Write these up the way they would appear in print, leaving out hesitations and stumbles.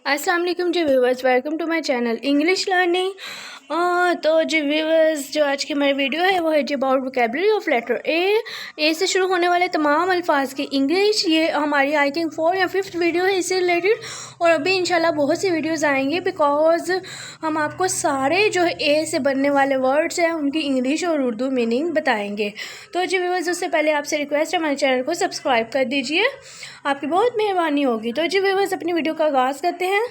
अस्सलाम वालेकुम जी viewers, welcome to my channel English learning. तो जी व्यूवर्स, जो आज की हमारी वीडियो है वो है जी about vocabulary of letter A से शुरू होने वाले तमाम अल्फाज की इंग्लिश। ये हमारी आई थिंक 4 या 5th वीडियो है इससे रिलेटेड, और अभी इंशाल्लाह बहुत सी वीडियोस आएंगी बिकॉज हम आपको सारे जो है ए से बनने वाले वर्ड्स हैं उनकी इंग्लिश और उर्दू मीनिंग बताएंगे। तो जी व्यूवर्स, उससे पहले आपसे रिक्वेस्ट है हमारे चैनल को सब्सक्राइब कर दीजिए, आपकी बहुत मेहरबानी होगी। तो जी व्यूवर्स, अपनी वीडियो का आगाज़ करते हैं।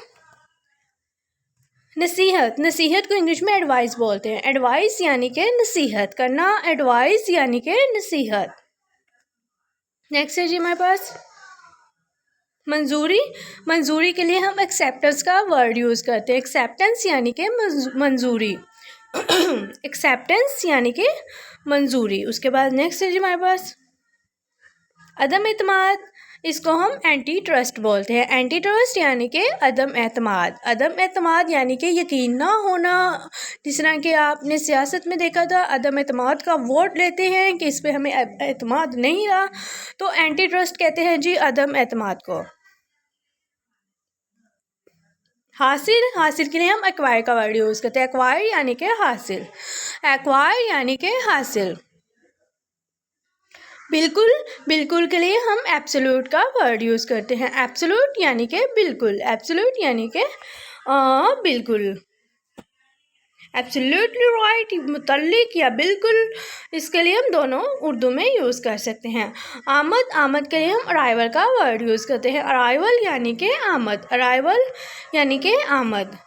नसीहत, नसीहत को इंग्लिश में एडवाइस बोलते हैं। एडवाइस यानी कि नसीहत करना, एडवाइस यानी कि नसीहत। नेक्स्ट है जी हमारे पास मंजूरी। मंजूरी के लिए हम एक्सेप्टेंस का वर्ड यूज़ करते हैं। एक्सेप्टेंस यानी कि मंजूरी एक्सेप्टेंस यानी कि मंजूरी। उसके बाद नेक्स्ट है जी हमारे पास अदम एतमाद। इसको हम एंटी ट्रस्ट बोलते हैं। एंटी ट्रस्ट यानी कि अदम एतमाद। अदम एतमाद यानी कि यकीन ना होना। जिस तरह कि आपने सियासत में देखा था, अदम एतमाद का वोट लेते हैं कि इस पे हमें एतमाद नहीं रहा, तो एंटी ट्रस्ट कहते हैं जी अदम एतमाद को। हासिल, हासिल के लिए हम एक्वायर का वर्ड यूज़ करते हैं। एक्वायर यानी कि हासिल, एक्वायर यानी कि हासिल। बिल्कुल, बिल्कुल के लिए हम एब्सोल्यूट का वर्ड यूज़ करते हैं। एब्सोल्यूट यानी कि बिल्कुल, एब्सोल्यूट यानी कि बिल्कुल। एब्सोल्युटली राइट, मुतल्लिक या बिल्कुल, इसके लिए हम दोनों उर्दू में यूज़ कर सकते हैं। आमद, आमद के लिए हम अराइवल का वर्ड यूज़ करते हैं। अराइवल यानी कि आमद, अराइवल यानी कि आमद।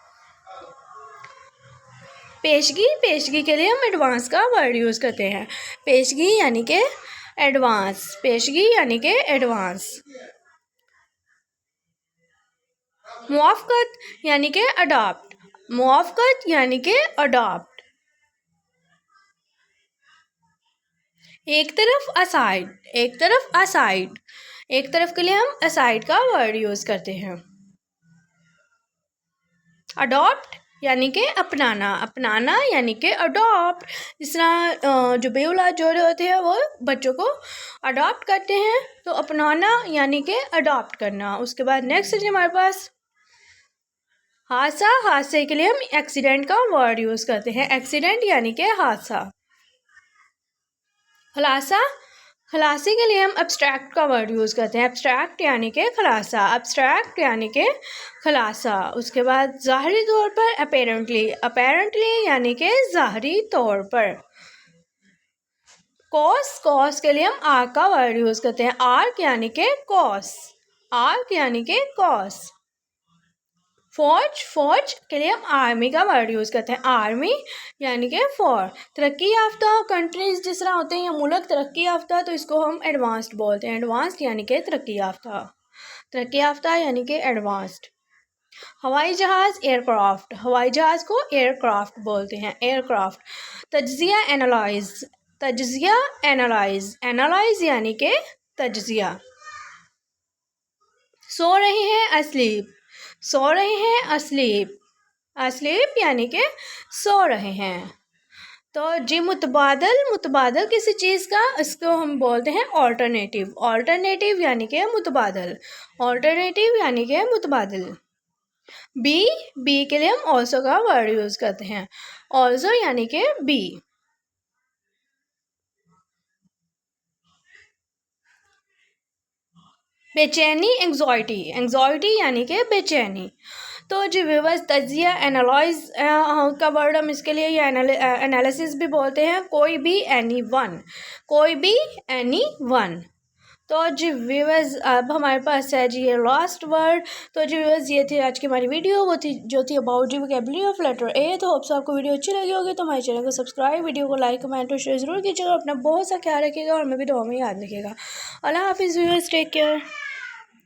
पेशगी, पेशगी के लिए हम एडवांस का वर्ड यूज़ करते हैं। पेशगी यानी कि एडवांस, पेशगी यानी कि एडवांस। मुआफ़क़त यानी कि अडॉप्ट, मुआफ़क़त यानी कि अडॉप्ट। एक तरफ असाइड, एक तरफ असाइड, एक तरफ के लिए हम असाइड का वर्ड यूज़ करते हैं। अडॉप्ट यानी कि अपनाना, अपनाना यानी कि अडॉप्ट। जिस तरह जो बेऔलाद जोड़े होते हैं वो बच्चों को अडॉप्ट करते हैं, तो अपनाना यानी कि अडॉप्ट करना। उसके बाद नेक्स्ट है हमारे पास हादसा। हादसे के लिए हम एक्सीडेंट का वर्ड यूज़ करते हैं। एक्सीडेंट यानी कि हादसा। खुलासा, खुलासे के लिए हम एब्स्ट्रैक्ट का वर्ड यूज़ करते हैं। एब्स्ट्रैक्ट यानी कि खुलासा, एब्स्ट्रैक्ट यानी कि खुलासा। उसके बाद ज़ाहरी तौर पर अपेरेंटली, अपेरेंटली यानी कि ज़ाहरी तौर पर। कॉस, कॉस के लिए हम आर्क का वर्ड यूज़ करते हैं। आर्क यानी कि कॉस, आर्क यानी कि कॉस। फौज, फौज के लिए हम आर्मी का वर्ड यूज़ करते हैं। आर्मी यानी कि फौज। तरक्की याफ्ता कंट्रीज़ जिस तरह होते हैं या मुल्क तरक्की याफ्ता, तो इसको हम एडवांस्ड बोलते हैं। एडवांस्ड यानी कि तरक्की याफ्ता, तरक्की याफ्ता यानी कि एडवांस्ड। हवाई जहाज़, एयरक्राफ्ट, हवाई जहाज़ को एयरक्राफ्ट बोलते हैं, एयरक्राफ्ट। तज्जिया, एनालाइज, तज्जिया एनालाइज, एनालाइज यानी कि तज्जिया। सो रहे हैं, अस्लीप, सो रहे हैं, अस्लीप, अस्लीप यानी कि सो रहे हैं। तो जी मुतबादल, मुतबादल किसी चीज़ का, इसको हम बोलते हैं ऑल्टरनेटिव, ऑल्टरनेटिव यानी कि मुतबादल, ऑल्टरनेटिव यानी कि मुतबादल। बी, बी के लिए हम ऑल्सो का वर्ड यूज़ करते हैं। ऑल्सो यानी कि बी। बेचैनी, एंग्जाइटी, एंग्जाइटी यानी कि बेचैनी। तो जी व्यूअर्स, तज्जिया एनालाइज का वर्ड हम इसके लिए या एनालिसिस भी बोलते हैं। कोई भी, एनी वन, कोई भी, एनी वन। तो जी व्यूअर्स, अब हमारे पास है जी ये लास्ट वर्ड। तो जी व्यूअर्स, ये थी आज की हमारी वीडियो, वो थी जो थी about the vocabulary of letter A. तो होप्स आपको वीडियो अच्छी लगी होगी, तो हमारे चैनल को सब्सक्राइब, वीडियो को लाइक, कमेंट और शेयर जरूर कीजिएगा। अपना बहुत सा ख्याल रखिएगा और हमें भी दुआ में याद रखिएगा। अल्लाह हाफिज़ व्यूअर्स, टेक केयर।